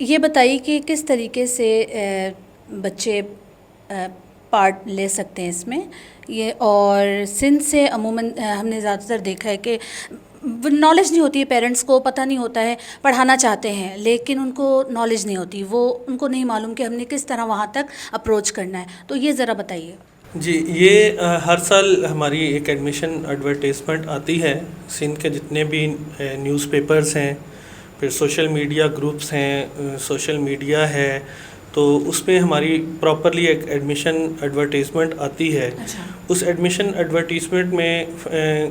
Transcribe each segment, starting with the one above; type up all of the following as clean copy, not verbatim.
یہ بتائیے کہ کس طریقے سے بچے پارٹ لے سکتے ہیں اس میں یہ، اور سندھ سے عموماً ہم نے زیادہ تر دیکھا ہے کہ نالج نہیں ہوتی ہے، پیرنٹس کو پتہ نہیں ہوتا ہے، پڑھانا چاہتے ہیں لیکن ان کو نالج نہیں ہوتی، ان کو نہیں معلوم کہ ہم نے کس طرح وہاں تک اپروچ کرنا ہے، تو یہ ذرا بتائیے۔ جی، یہ ہر سال ہماری ایک ایڈمیشن ایڈورٹیزمنٹ آتی ہے، سندھ کے جتنے بھی نیوز پیپرز ہیں، پھر سوشل میڈیا گروپس ہیں، سوشل میڈیا ہے، تو اس میں ہماری پراپرلی ایک ایڈمیشن ایڈورٹیزمنٹ آتی ہے۔ اچھا، اس ایڈمیشن ایڈورٹیزمنٹ میں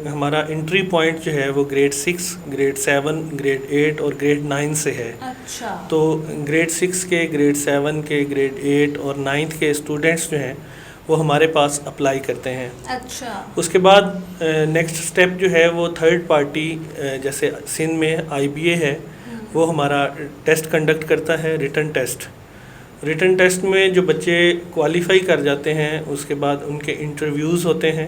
ہمارا انٹری پوائنٹ جو ہے وہ گریڈ 6، گریڈ 7، گریڈ 8 اور گریڈ 9 سے ہے۔ اچھا، تو گریڈ 6 کے، گریڈ 7 کے، گریڈ 8 اور 9 کے اسٹوڈنٹس جو ہیں وہ ہمارے پاس اپلائی کرتے ہیں۔ اچھا، اس کے بعد نیکسٹ اسٹیپ جو ہے وہ تھرڈ پارٹی، جیسے سندھ میں IBA ہے، وہ ہمارا ٹیسٹ کنڈکٹ کرتا ہے، ریٹن ٹیسٹ۔ ریٹن ٹیسٹ میں جو بچے کوالیفائی کر جاتے ہیں اس کے بعد ان کے انٹرویوز ہوتے ہیں۔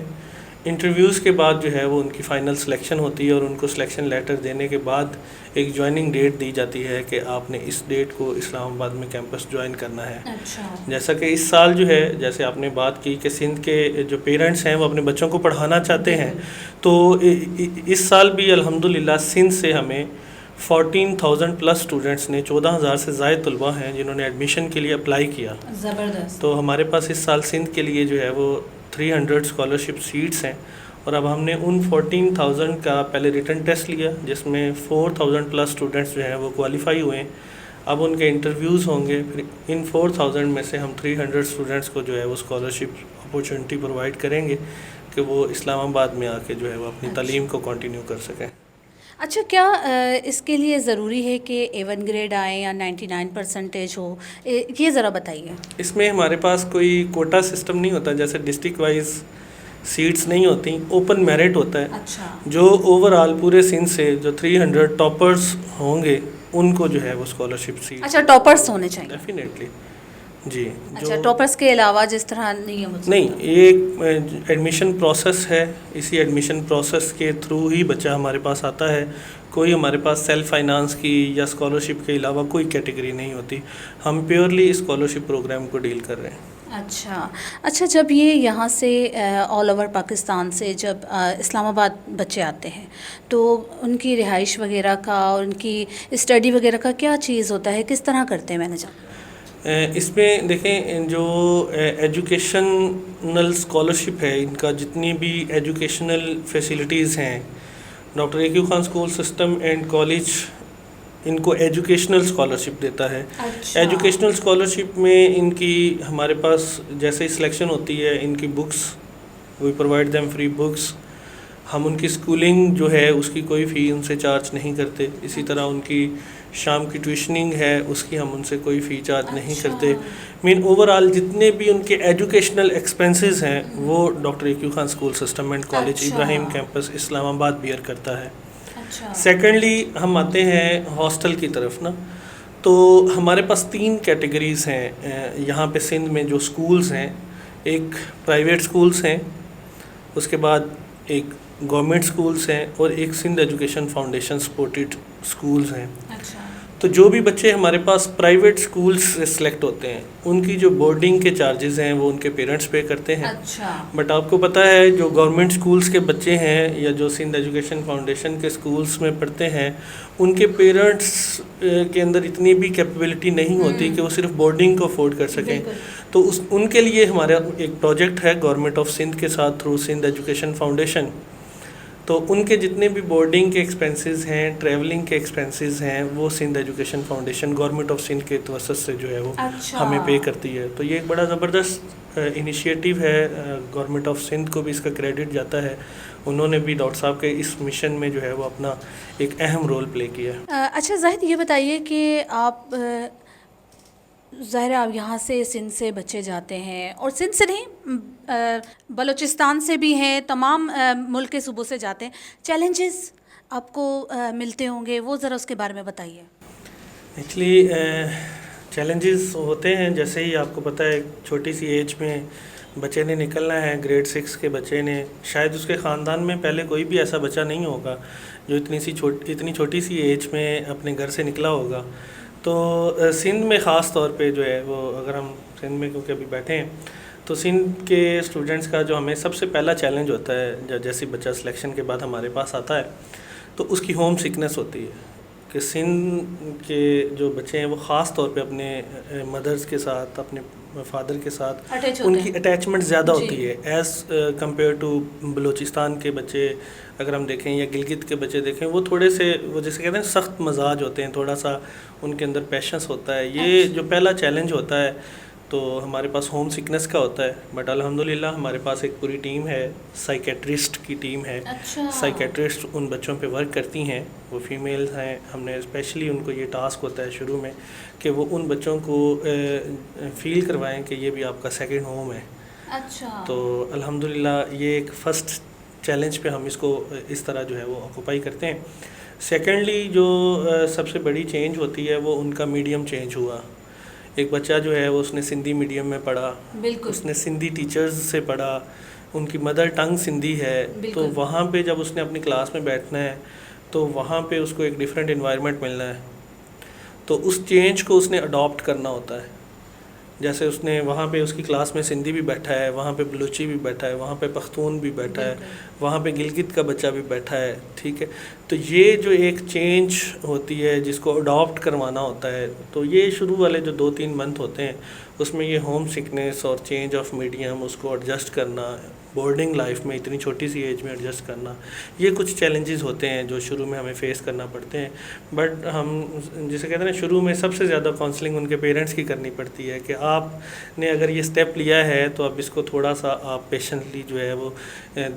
انٹرویوز کے بعد جو ہے وہ ان کی فائنل سلیکشن ہوتی ہے، اور ان کو سلیکشن لیٹر دینے کے بعد ایک جوائننگ ڈیٹ دی جاتی ہے کہ آپ نے اس ڈیٹ کو اسلام آباد میں کیمپس جوائن کرنا ہے۔ اچھا، جیسا کہ اس سال جو ہے، جیسے آپ نے بات کی کہ سندھ کے جو پیرنٹس ہیں وہ اپنے بچوں کو پڑھانا چاہتے ہیں، تو اس سال بھی الحمدللہ سندھ سے ہمیں 14,000 پلس اسٹوڈنٹس نے، 14,000 سے زائد طلباء ہیں جنہوں نے ایڈمیشن کے لیے اپلائی کیا۔ زبردست۔ تو ہمارے پاس اس سال سندھ کے لیے جو ہے وہ 300 اسکالرشپ سیٹس ہیں، اور اب ہم نے ان 14,000 کا پہلے ریٹن ٹیسٹ لیا جس میں 4,000 پلس اسٹوڈنٹس جو ہیں وہ کوالیفائی ہوئے ہیں۔ اب ان کے انٹرویوز ہوں گے، پھر ان 4,000 میں سے ہم 300 اسٹوڈنٹس کو جو ہے وہ اسکالرشپ اپورچونٹی پرووائڈ کریں گے کہ وہ اسلام آباد میں آ کے جو ہے وہ اپنی تعلیم کو کنٹینیو کر سکیں۔ اچھا، کیا اس کے لیے ضروری ہے کہ A1 گریڈ آئے یا 99% ہو؟ یہ ذرا بتائیے۔ اس میں ہمارے پاس کوئی کوٹا سسٹم نہیں ہوتا، جیسے ڈسٹرکٹ وائز سیٹس نہیں ہوتی، اوپن میرٹ ہوتا ہے۔ اچھا، جو اوور آل پورے سندھ سے جو 300 ٹاپرز ہوں گے ان کو جو ہے وہ اسکالرشپ سیٹ۔ اچھا، ٹاپرس ہونے چاہیے؟ ڈیفینیٹلی جی۔ اچھا، ٹاپرس کے علاوہ جس طرح نہیں، یہ ایک ایڈمیشن پروسیس ہے، اسی ایڈمیشن پروسیس کے تھرو ہی بچہ ہمارے پاس آتا ہے۔ کوئی ہمارے پاس سیلف فائنانس کی یا اسکالرشپ کے علاوہ کوئی کیٹیگری نہیں ہوتی، ہم پیورلی اسکالرشپ پروگرام کو ڈیل کر رہے ہیں۔ اچھا، جب یہ یہاں سے آل اوور پاکستان سے جب اسلام آباد بچے آتے ہیں تو ان کی رہائش وغیرہ کا اور ان کی اسٹڈی وغیرہ کا کیا چیز ہوتا ہے، کس طرح کرتے ہیں مینیجر؟ اس میں دیکھیں، جو ایجوکیشنل اسکالرشپ ہے، ان کا جتنی بھی ایجوکیشنل فیسلٹیز ہیں، doctor A Q Khan school system and college ان کو ایجوکیشنل اسکالرشپ دیتا ہے۔ ایجوکیشنل اسکالرشپ میں ان کی ہمارے پاس جیسے ہی سلیکشن ہوتی ہے، ان کی books we provide them free books, ہم ان کی اسکولنگ جو ہے اس کی کوئی فی ان سے چارج نہیں کرتے۔ اسی طرح ان کی شام کی ٹیوشننگ ہے، اس کی ہم ان سے کوئی فی چارج نہیں کرتے۔ مین اوور آل جتنے بھی ان کے ایجوکیشنل ایکسپینسز ہیں وہ doctor A Q Khan school system and college Ibrahim campus Islamabad bear کرتا ہے۔ سیکنڈلی ہم آتے ہیں ہاسٹل کی طرف نا، تو ہمارے پاس 3 کیٹیگریز ہیں یہاں پہ سندھ میں جو سکولز ہیں۔ ایک پرائیویٹ سکولز ہیں، اس کے بعد ایک گورنمنٹ سکولز ہیں، اور ایک Sindh education foundation supported schools ہیں۔ تو جو بھی بچے ہمارے پاس پرائیویٹ سکولز سے سلیکٹ ہوتے ہیں ان کی جو بورڈنگ کے چارجز ہیں وہ ان کے پیرنٹس پے کرتے ہیں۔ بٹ آپ کو پتہ ہے جو گورنمنٹ سکولز کے بچے ہیں یا جو سندھ ایجوکیشن فاؤنڈیشن کے سکولز میں پڑھتے ہیں، ان کے پیرنٹس کے اندر اتنی بھی کیپیبلٹی نہیں ہوتی کہ وہ صرف بورڈنگ کو افورڈ کر سکیں۔ تو ان کے لیے ہمارا ایک پروجیکٹ ہے گورنمنٹ آف سندھ کے ساتھ تھرو سندھ ایجوکیشن فاؤنڈیشن، تو ان کے جتنے بھی بورڈنگ کے ایکسپینسز ہیں، ٹریولنگ کے ایکسپینسز ہیں، وہ Sindh education foundation government of Sindh کے توسط سے جو ہے وہ ہمیں پے کرتی ہے۔ تو یہ ایک بڑا زبردست انیشیٹو ہے، گورنمنٹ آف سندھ کو بھی اس کا کریڈٹ جاتا ہے، انہوں نے بھی ڈاکٹر صاحب کے اس مشن میں جو ہے وہ اپنا ایک اہم رول پلے کیا ہے۔ اچھا زاہد، یہ بتائیے کہ آپ ظاہر آپ یہاں سے سندھ سے بچے جاتے ہیں، اور سندھ سے نہیں بلوچستان سے بھی ہیں، تمام ملک کے صوبوں سے جاتے ہیں، چیلنجز آپ کو ملتے ہوں گے، وہ ذرا اس کے بارے میں بتائیے۔ ایکچولی چیلنجز ہوتے ہیں، جیسے ہی آپ کو پتہ ہے چھوٹی سی ایج میں بچے نے نکلنا ہے، گریڈ 6 کے بچے نے، شاید اس کے خاندان میں پہلے کوئی بھی ایسا بچہ نہیں ہوگا جو اتنی چھوٹی سی ایج میں اپنے گھر سے نکلا ہوگا۔ تو سندھ میں خاص طور پہ جو ہے وہ اگر ہم سندھ میں کیونکہ ابھی بیٹھے ہیں تو سندھ کے اسٹوڈنٹس کا جو ہمیں سب سے پہلا چیلنج ہوتا ہے جیسے بچہ سلیکشن کے بعد ہمارے پاس آتا ہے تو اس کی ہوم سکنس ہوتی ہے کہ سندھ کے جو بچے ہیں وہ خاص طور پہ اپنے مدرس کے ساتھ اپنے فادر کے ساتھ ان کی اٹیچمنٹ زیادہ ہوتی ہے ایز کمپیئر ٹو بلوچستان کے بچے اگر ہم دیکھیں یا گلگت کے بچے دیکھیں وہ تھوڑے سے وہ جیسے کہتے ہیں سخت مزاج ہوتے ہیں تھوڑا سا ان کے اندر پیشنس ہوتا ہے یہ جو پہلا چیلنج ہوتا ہے تو ہمارے پاس ہوم سکنس کا ہوتا ہے بٹ الحمدللہ ہمارے پاس ایک پوری ٹیم ہے سائیکیٹرسٹ کی ٹیم ہے سائیکیٹرسٹ ان بچوں پہ ورک کرتی ہیں وہ فیمیلز ہیں ہم نے اسپیشلی ان کو یہ ٹاسک ہوتا ہے شروع میں کہ وہ ان بچوں کو فیل کروائیں کہ یہ بھی آپ کا سیکنڈ ہوم ہے تو الحمدللہ یہ ایک فرسٹ چیلنج پہ ہم اس کو اس طرح جو ہے وہ آکوپائی کرتے ہیں سیکنڈلی جو سب سے بڑی چینج ہوتی ہے وہ ان کا میڈیم چینج ہوا ایک بچہ جو ہے وہ اس نے سندھی میڈیم میں پڑھا اس نے سندھی ٹیچرز سے پڑھا ان کی مدر ٹنگ سندھی ہے تو وہاں پہ جب اس نے اپنی کلاس میں بیٹھنا ہے تو وہاں پہ اس کو ایک ڈیفرنٹ انوائرمنٹ ملنا ہے تو اس چینج کو اس نے اڈاپٹ کرنا ہوتا ہے جیسے اس نے وہاں پہ اس کی کلاس میں سندھی بھی بیٹھا ہے وہاں پہ بلوچی بھی بیٹھا ہے وہاں پہ پختون بھی بیٹھا ہے وہاں پہ گلگت کا بچہ بھی بیٹھا ہے ٹھیک ہے تو یہ جو ایک چینج ہوتی ہے جس کو اڈاپٹ کروانا ہوتا ہے تو یہ شروع والے جو 2-3 منتھ ہوتے ہیں اس میں یہ ہوم سکنس اور چینج آف میڈیم اس کو ایڈجسٹ کرنا بورڈنگ لائف میں اتنی چھوٹی سی ایج میں ایڈجسٹ کرنا یہ کچھ چیلنجز ہوتے ہیں جو شروع میں ہمیں فیس کرنا پڑتے ہیں بٹ ہم جسے کہتے ہیں نا شروع میں سب سے زیادہ کاؤنسلنگ ان کے پیرنٹس کی کرنی پڑتی ہے کہ آپ نے اگر یہ اسٹیپ لیا ہے تو اب اس کو تھوڑا سا آپ پیشنٹلی جو ہے وہ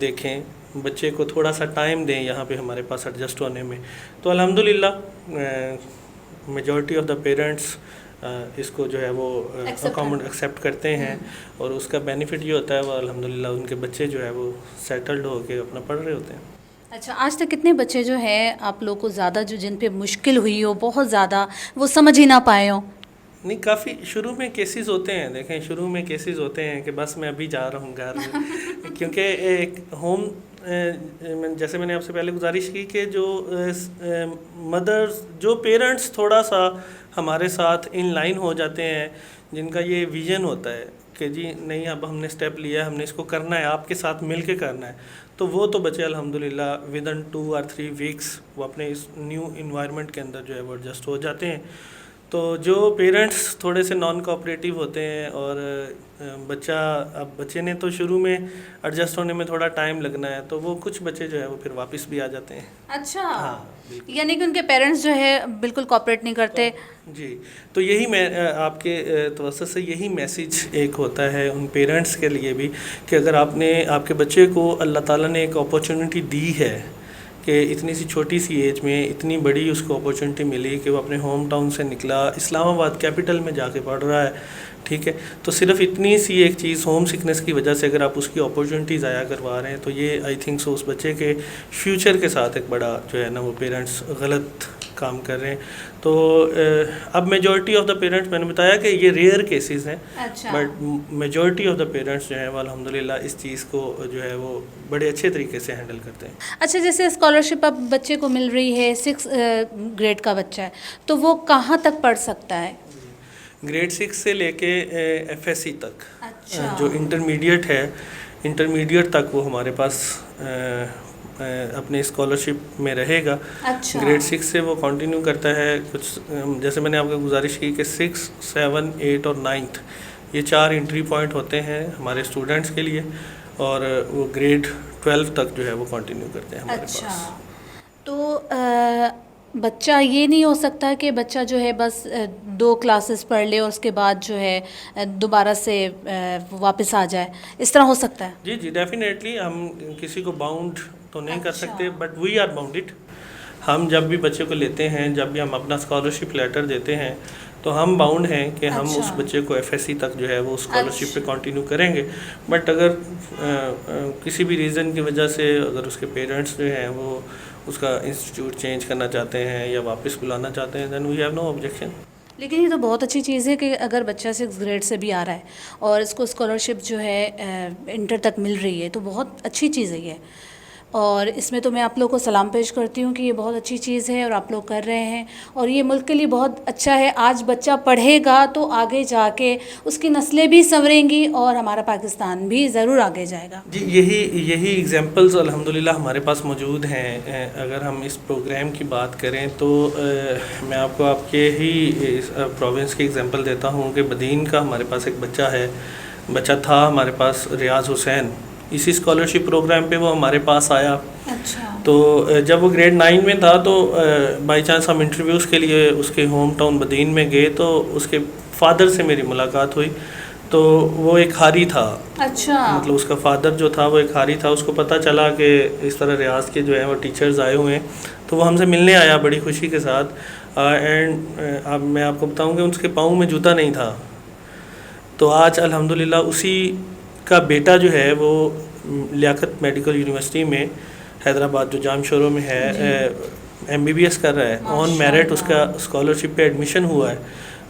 دیکھیں بچے کو تھوڑا سا ٹائم دیں یہاں پہ ہمارے پاس ایڈجسٹ ہونے میں تو الحمدللہ میجورٹی آف دا پیرنٹس اس کو جو ہے وہ ایکسیپٹ کرتے ہیں اور اس کا بینیفٹ یہ ہوتا ہے وہ الحمدللہ ان کے بچے جو ہے وہ سیٹلڈ ہو کے اپنا پڑھ رہے ہوتے ہیں اچھا آج تک کتنے بچے جو ہیں آپ لوگ کو زیادہ جو جن پہ مشکل ہوئی ہو بہت زیادہ وہ سمجھ ہی نہ پائے ہوں نہیں کافی شروع میں کیسز ہوتے ہیں دیکھیں شروع میں کیسز ہوتے ہیں کہ بس میں ابھی جا رہا ہوں گھر کیونکہ ایک ہوم جیسے میں نے آپ سے پہلے گزارش کی کہ جو مدرز جو پیرنٹس تھوڑا سا ہمارے ساتھ ان لائن ہو جاتے ہیں جن کا یہ ویژن ہوتا ہے کہ جی نہیں اب ہم نے اسٹیپ لیا ہے ہم نے اس کو کرنا ہے آپ کے ساتھ مل کے کرنا ہے تو وہ تو بچے الحمدللہ ودن 2 or 3 ویکس وہ اپنے اس نیو انوائرمنٹ کے اندر جو ہے وہ ایڈجسٹ ہو جاتے ہیں تو جو پیرنٹس تھوڑے سے نان کوآپریٹیو ہوتے ہیں اور بچے نے تو شروع میں ایڈجسٹ ہونے میں تھوڑا ٹائم لگنا ہے تو وہ کچھ بچے جو ہے وہ پھر واپس بھی آ جاتے ہیں اچھا یعنی کہ ان کے پیرنٹس جو ہے بالکل کوآپریٹ نہیں کرتے جی تو یہی میں آپ کے توسط سے یہی میسیج ایک ہوتا ہے ان پیرنٹس کے لیے بھی کہ اگر آپ کے بچے کو اللہ تعالیٰ نے ایک اپارچونٹی دی ہے کہ اتنی سی چھوٹی سی ایج میں اتنی بڑی اس کو اپارچونٹی ملی کہ وہ اپنے ہوم ٹاؤن سے نکلا اسلام آباد کیپٹل میں جا کے پڑھ رہا ہے ٹھیک ہے تو صرف اتنی سی ایک چیز ہوم سکنس کی وجہ سے اگر آپ اس کی اپارچونٹی ضائع کروا رہے ہیں تو یہ آئی تھنک سو اس بچے کے فیوچر کے ساتھ ایک بڑا جو ہے نا وہ پیرنٹس غلط کام کر رہے ہیں تو اب میجورٹی آف دا پیرنٹس میں نے بتایا کہ یہ ریئر کیسز ہیں but majority of the parents جو ہیں وہ الحمدللہ اس چیز کو جو ہے وہ بڑے اچھے طریقے سے ہینڈل کرتے ہیں اچھا جیسے اسکالرشپ اب بچے کو مل رہی ہے 6 گریڈ کا بچہ ہے تو وہ کہاں تک پڑھ سکتا ہے گریڈ 6 سے لے کے FSC تک جو انٹرمیڈیٹ ہے انٹرمیڈیٹ تک وہ ہمارے پاس اپنے اسکالرشپ میں رہے گا گریڈ 6 سے وہ کنٹینیو کرتا ہے کچھ جیسے میں نے آپ کو گزارش کی کہ 6, 7, 8 اور 9 یہ 4 انٹری پوائنٹ ہوتے ہیں ہمارے اسٹوڈنٹس کے لیے اور وہ گریڈ 12 تک جو ہے وہ کنٹینیو کرتے ہیں ہمارے پاس تو بچہ یہ نہیں ہو سکتا کہ بچہ جو ہے بس 2 کلاسز پڑھ لے اور اس کے بعد جو ہے دوبارہ سے واپس آ جائے اس طرح ہو سکتا ہے جی ڈیفینیٹلی ہم کسی کو باؤنڈ تو نہیں کر سکتے بٹ وی آر باؤنڈڈ ہم جب بھی بچے کو لیتے ہیں جب بھی ہم اپنا اسکالرشپ لیٹر دیتے ہیں تو ہم باؤنڈ ہیں کہ ہم اس بچے کو FSC تک جو ہے وہ اسکالرشپ پہ کنٹینیو کریں گے بٹ اگر کسی بھی ریزن کی وجہ سے اگر اس کے پیرنٹس جو ہیں وہ اس کا انسٹیٹیوٹ چینج کرنا چاہتے ہیں یا واپس بلانا چاہتے ہیں دین وی ہیو نو آبجیکشن لیکن یہ تو بہت اچھی چیز ہے کہ اگر بچہ 6 گریڈ سے بھی آ رہا ہے اور اس کو اسکالرشپ جو ہے انٹر تک مل رہی ہے تو بہت اچھی چیز ہے یہ اور اس میں تو میں آپ لوگوں کو سلام پیش کرتی ہوں کہ یہ بہت اچھی چیز ہے اور آپ لوگ کر رہے ہیں اور یہ ملک کے لیے بہت اچھا ہے. آج بچہ پڑھے گا تو آگے جا کے اس کی نسلیں بھی سنوریں گی اور ہمارا پاکستان بھی ضرور آگے جائے گا. جی یہی ایگزامپلز الحمدللہ ہمارے پاس موجود ہیں. اگر ہم اس پروگرام کی بات کریں تو میں آپ کو آپ کے ہی پروونس کی ایگزامپل دیتا ہوں کہ بدین کا ہمارے پاس ایک بچہ تھا ہمارے پاس، ریاض حسین. اسی اسکالرشپ پروگرام پہ وہ ہمارے پاس آیا. اچھا. تو جب وہ گریڈ 9 میں تھا تو بائی چانس ہم انٹرویوز کے لیے اس کے ہوم ٹاؤن بدین میں گئے تو اس کے فادر سے میری ملاقات ہوئی. تو وہ ایک حاری تھا. اچھا. مطلب اس کا فادر جو تھا وہ ایک حاری تھا. اس کو پتہ چلا کہ اس طرح ریاض کے جو ہیں وہ ٹیچرز آئے ہوئے ہیں تو وہ ہم سے ملنے آیا بڑی خوشی کے ساتھ. اینڈ اب میں آپ کو بتاؤں کہ اس کے پاؤں میں جوتا نہیں تھا. تو آج الحمدللہ اسی کا بیٹا جو ہے وہ لیاقت میڈیکل یونیورسٹی میں حیدرآباد جو جام شورو میں ہے MBBS کر رہا ہے. آن میرٹ اس کا اسکالرشپ پہ ایڈمیشن ہوا ہے.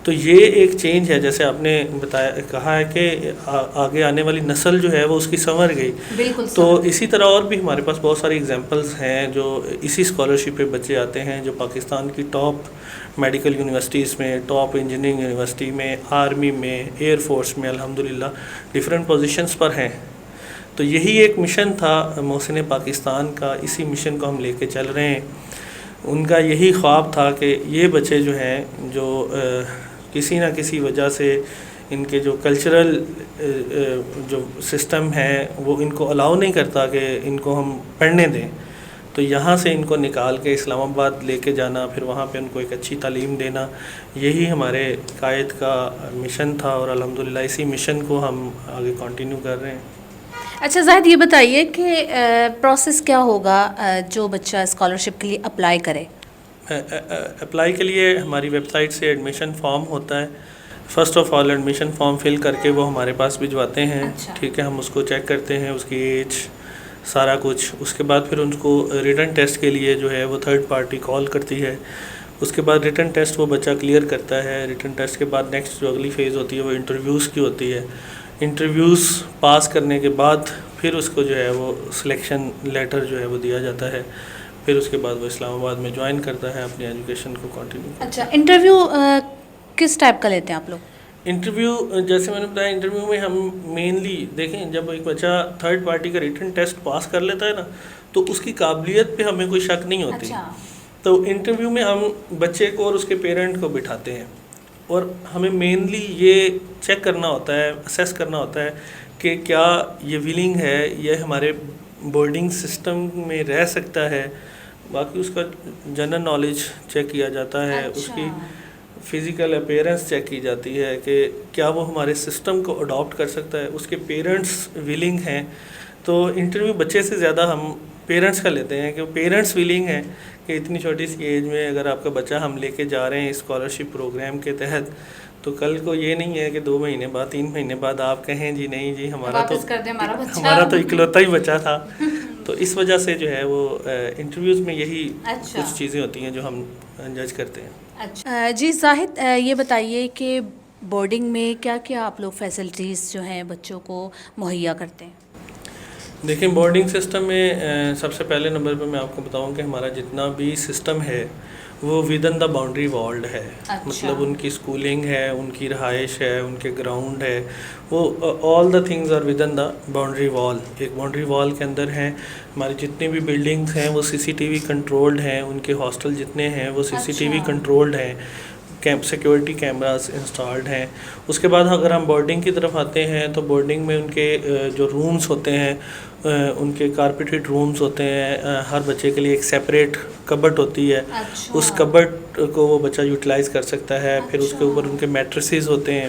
تو یہ ایک چینج ہے، جیسے آپ نے کہا ہے کہ آگے آنے والی نسل جو ہے وہ اس کی سنور گئی. بالکل. تو اسی طرح اور بھی ہمارے پاس بہت ساری ایگزامپلز ہیں جو اسی اسکالرشپ پہ بچے آتے ہیں، جو پاکستان کی ٹاپ میڈیکل یونیورسٹیز میں، ٹاپ انجینئرنگ یونیورسٹی میں، آرمی میں، ایئر فورس میں الحمدللہ ڈفرینٹ پوزیشنز پر ہیں. تو یہی ایک مشن تھا محسن پاکستان کا. اسی مشن کو ہم لے کے چل رہے ہیں. ان کا یہی خواب تھا کہ یہ بچے جو ہیں جو کسی نہ کسی وجہ سے ان کے جو کلچرل جو سسٹم ہے وہ ان کو الاؤ نہیں کرتا کہ ان کو ہم پڑھنے دیں، تو یہاں سے ان کو نکال کے اسلام آباد لے کے جانا، پھر وہاں پہ ان کو ایک اچھی تعلیم دینا، یہی ہمارے قائد کا مشن تھا. اور الحمدللہ اسی مشن کو ہم آگے کنٹینیو کر رہے ہیں. اچھا زاہد، یہ بتائیے کہ پروسیس کیا ہوگا جو بچہ اسکالرشپ کے لیے اپلائی کرے؟ اپلائی کے لیے ہماری ویب سائٹ سے ایڈمیشن فارم ہوتا ہے. First of all admission form fill کر کے وہ ہمارے پاس بھجواتے ہیں. ٹھیک ہے، ہم اس کو چیک کرتے ہیں، اس کی ایج سارا کچھ. اس کے بعد پھر ان کو ریٹن ٹیسٹ کے لیے جو ہے وہ تھرڈ پارٹی کال کرتی ہے. اس کے بعد ریٹن ٹیسٹ وہ بچہ کلیئر کرتا ہے. ریٹن ٹیسٹ کے بعد نیکسٹ جو اگلی فیز ہوتی ہے وہ انٹرویوز کی ہوتی ہے. انٹرویوز پاس کرنے کے بعد پھر اس کو جو ہے وہ سلیکشن لیٹر جو ہے وہ دیا جاتا ہے. پھر اس کے بعد وہ اسلام آباد میں جوائن کرتا ہے اپنی ایجوکیشن کو کنٹینیو. اچھا، انٹرویو کس ٹائپ کا لیتے ہیں آپ لوگ؟ انٹرویو جیسے میں نے بتایا، انٹرویو میں ہم مینلی دیکھیں، جب ایک بچہ تھرڈ پارٹی کا ریٹن ٹیسٹ پاس کر لیتا ہے نا تو اس کی قابلیت پہ ہمیں کوئی شک نہیں ہوتی. تو انٹرویو میں ہم بچے کو اور اس کے پیرنٹ کو بٹھاتے ہیں اور ہمیں مینلی یہ چیک کرنا ہوتا ہے، اسیس کرنا ہوتا ہے کہ کیا یہ ولنگ ہے، یہ ہمارے بورڈنگ سسٹم میں رہ سکتا ہے. باقی اس کا جنرل نالج چیک کیا جاتا ہے. اس کی فزیکل اپیرنس چیک کی جاتی ہے کہ کیا وہ ہمارے سسٹم کو اڈاپٹ کر سکتا ہے. اس کے پیرنٹس ولنگ ہیں. تو انٹرویو بچے سے زیادہ ہم پیرنٹس کا لیتے ہیں کہ پیرنٹس ولنگ ہیں کہ اتنی چھوٹی سی ایج میں اگر آپ کا بچہ ہم لے کے جا رہے ہیں اسکالرشپ پروگرام کے تحت، تو کل کو یہ نہیں ہے کہ 2 مہینے بعد 3 مہینے بعد آپ کہیں جی نہیں جی ہمارا تو اکلوتا ہی بچہ تھا. تو اس وجہ سے جو ہے وہ انٹرویوز میں یہی کچھ چیزیں ہوتی ہیں جو ہم جج کرتے ہیں. اچھا جی زاہد، یہ بتائیے کہ بورڈنگ میں کیا کیا آپ لوگ فیسلٹیز جو ہیں بچوں کو مہیا کرتے ہیں؟ دیکھیں، بورڈنگ سسٹم میں سب سے پہلے نمبر پہ میں آپ کو بتاؤں کہ ہمارا جتنا بھی سسٹم ہے وہ with in the boundary walled ہے. مطلب ان کی اسکولنگ ہے، ان کی رہائش ہے، ان کے گراؤنڈ ہے، وہ all the things are within the boundary wall. ایک باؤنڈری وال کے اندر ہیں. ہماری جتنی بھی بلڈنگس ہیں وہ CCTV کنٹرولڈ ہیں. ان کے ہاسٹل جتنے ہیں وہ CCTV کنٹرولڈ ہیں. سیکورٹی کیمراز انسٹالڈ ہیں. اس کے بعد اگر ہم بورڈنگ کی طرف آتے ہیں تو بورڈنگ میں ان کے جو رومز ہوتے ہیں ان کے کارپیٹڈ رومز ہوتے ہیں. ہر بچے کے لیے ایک سیپریٹ کبٹ ہوتی ہے. اس کبٹ کو وہ بچہ یوٹیلائز کر سکتا ہے. پھر اس کے اوپر ان کے میٹریسز ہوتے ہیں.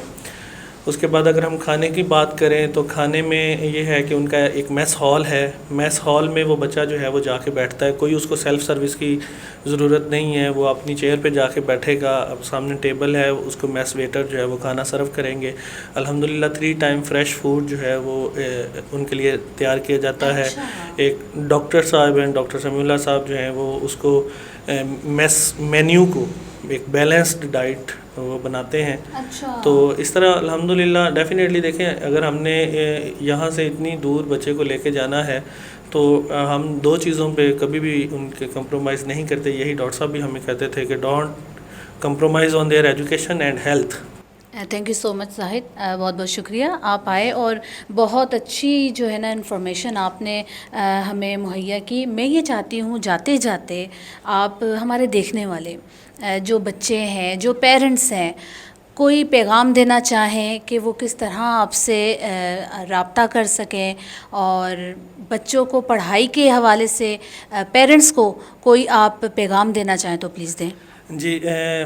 اس کے بعد اگر ہم کھانے کی بات کریں تو کھانے میں یہ ہے کہ ان کا ایک میس ہال ہے. میس ہال میں وہ بچہ جو ہے وہ جا کے بیٹھتا ہے. کوئی اس کو سیلف سروس کی ضرورت نہیں ہے. وہ اپنی چیئر پہ جا کے بیٹھے گا. اب سامنے ٹیبل ہے، اس کو میس ویٹر جو ہے وہ کھانا سرو کریں گے. الحمدللہ 3 ٹائم فریش فوڈ جو ہے وہ ان کے لیے تیار کیا جاتا ہے. ایک ڈاکٹر صاحب ہیں، ڈاکٹر سمیع اللہ صاحب جو ہیں وہ اس کو میس مینیو کو ایک بیلنسڈ ڈائٹ وہ بناتے ہیں. تو اس طرح الحمدللہ ڈیفینیٹلی دیکھیں، اگر ہم نے یہاں سے اتنی دور بچے کو لے کے جانا ہے تو ہم دو چیزوں پہ کبھی بھی ان کے کمپرومائز نہیں کرتے. یہی ڈاکٹر صاحب بھی ہمیں کہتے تھے کہ don't compromise on their education and health. Thank you so much Zahid, بہت بہت شکریہ آپ آئے اور بہت اچھی جو ہے نا انفارمیشن آپ نے ہمیں مہیا کی. میں یہ چاہتی ہوں جاتے جاتے آپ ہمارے دیکھنے والے جو بچے ہیں, جو پیرنٹس ہیں, کوئی پیغام دینا چاہیں کہ وہ کس طرح آپ سے رابطہ کر سکیں, اور بچوں کو پڑھائی کے حوالے سے پیرنٹس کو کوئی آپ پیغام دینا چاہیں تو پلیز دیں. جی,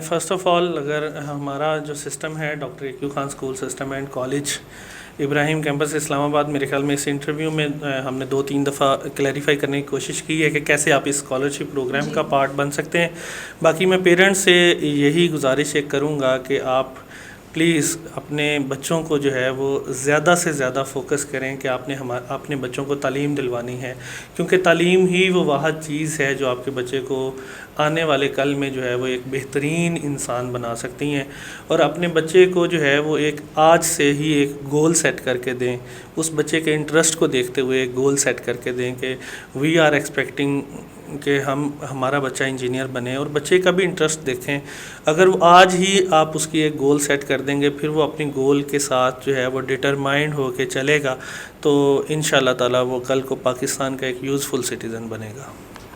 فرسٹ آف آل اگر ہمارا جو سسٹم ہے doctor A Q Khan school system and college Ibrahim campus Islamabad, میرے خیال میں اس انٹرویو میں ہم نے 2-3 دفعہ کلیریفائی کرنے کی کوشش کی ہے کہ کیسے آپ اس اسکالرشپ پروگرام کا پارٹ بن سکتے ہیں. باقی میں پیرنٹس سے یہی گزارش کروں گا کہ آپ پلیز اپنے بچوں کو جو ہے وہ زیادہ سے زیادہ فوکس کریں کہ آپ نے اپنے بچوں کو تعلیم دلوانی ہے, کیونکہ تعلیم ہی وہ واحد چیز ہے جو آپ کے بچے کو آنے والے کل میں جو ہے وہ ایک بہترین انسان بنا سکتی ہیں. اور اپنے بچے کو جو ہے وہ ایک آج سے ہی ایک گول سیٹ کر کے دیں, اس بچے کے انٹرسٹ کو دیکھتے ہوئے ایک گول سیٹ کر کے دیں کہ وی آر ایکسپیکٹنگ کہ ہمارا بچہ انجینئر بنے, اور بچے کا بھی انٹرسٹ دیکھیں. اگر وہ آج ہی آپ اس کی ایک گول سیٹ کر دیں گے, پھر وہ اپنی گول کے ساتھ جو ہے وہ ڈٹرمائنڈ ہو کے چلے گا, تو ان شاء اللہ تعالیٰ وہ کل کو پاکستان کا ایک یوزفل سٹیزن بنے گا.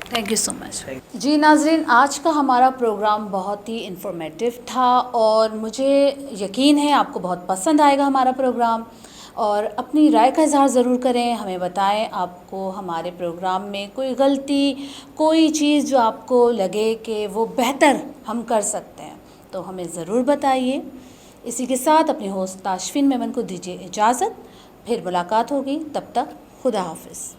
تھینک یو سو مچ. جی ناظرین, آج کا ہمارا پروگرام بہت ہی انفارمیٹیو تھا اور مجھے یقین ہے آپ کو بہت پسند آئے گا ہمارا پروگرام, اور اپنی رائے کا اظہار ضرور کریں, ہمیں بتائیں آپ کو ہمارے پروگرام میں کوئی غلطی, کوئی چیز جو آپ کو لگے کہ وہ بہتر ہم کر سکتے ہیں تو ہمیں ضرور بتائیے. اسی کے ساتھ اپنے ہوسٹ تاشفین میمن کو دیجیے اجازت, پھر ملاقات ہوگی, تب تک خدا حافظ.